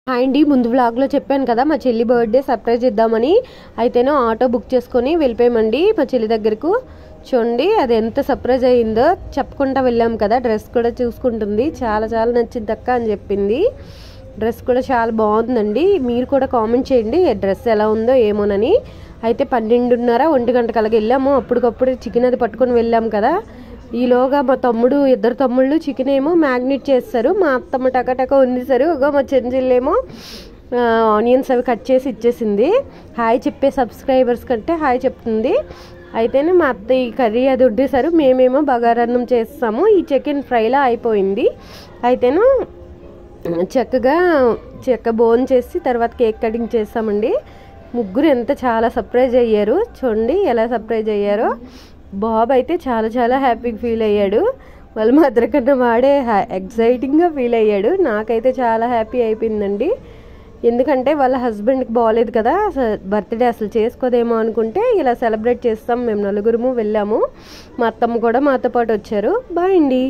Hi అండి, ముందు వ్లాగ్లో చెప్పాను కదా మా చెల్లి బర్త్డే సర్ప్రైజ్ ఇద్దామని. అయితేనో ఆటో బుక్ చేసుకొని వెళ్ళిపోయామండి మా చెల్లి దగ్గరకు. చూడండి అది ఎంత సర్ప్రైజ్ అయ్యిందో. చెప్పుకుంటా వెళ్ళాం కదా. డ్రెస్ కూడా చూసుకుంటుంది. చాలా చాలా నచ్చింది అక్క అని చెప్పింది. డ్రెస్ కూడా చాలా బాగుందండి. మీరు కూడా కామెంట్ చేయండి డ్రెస్ ఎలా ఉందో ఏమోనని. అయితే 12:30 1 గంటకు అలాగ వెళ్ళాము. అప్పటికప్పుడు చికెన్ అది పట్టుకొని వెళ్ళాం కదా. ఈలోగా మా తమ్ముడు, ఇద్దరు తమ్ముళ్ళు చికెన్ ఏమో మ్యాగ్నేట్ చేస్తారు. మా అత్తమ్మ టకటక వండిస్తారు. మా చెంజిల్లేమో ఆనియన్స్ అవి కట్ చేసి ఇచ్చేసింది. హాయ్ చెప్పే సబ్స్క్రైబర్స్ కంటే హాయ్ చెప్తుంది. అయితేనే మా అత్త ఈ కర్రీ అది వండేశారు. మేమేమో బగారన్నం చేస్తాము. ఈ చికెన్ ఫ్రైలా అయిపోయింది. అయితేను చక్కగా బోన్ చేసి తర్వాత కేక్ కటింగ్ చేస్తామండి. ముగ్గురు ఎంత చాలా సర్ప్రైజ్ అయ్యారు. చూడండి ఎలా సర్ప్రైజ్ అయ్యారో. బాబు అయితే చాలా చాలా హ్యాపీగా ఫీల్ అయ్యాడు. వాళ్ళ మదర్ కన్నా వాడే ఎగ్జైటింగ్గా ఫీల్ అయ్యాడు. నాకైతే చాలా హ్యాపీ అయిపోయిందండి. ఎందుకంటే వాళ్ళ హస్బెండ్కి బాగాలేదు కదా. బర్త్డే అసలు చేసుకోదేమో అనుకుంటే ఇలా సెలబ్రేట్ చేస్తాం. మేము నలుగురము వెళ్ళాము. మా అత్తమ్మ కూడా మాతో పాటు వచ్చారు. బాయ్ అండి.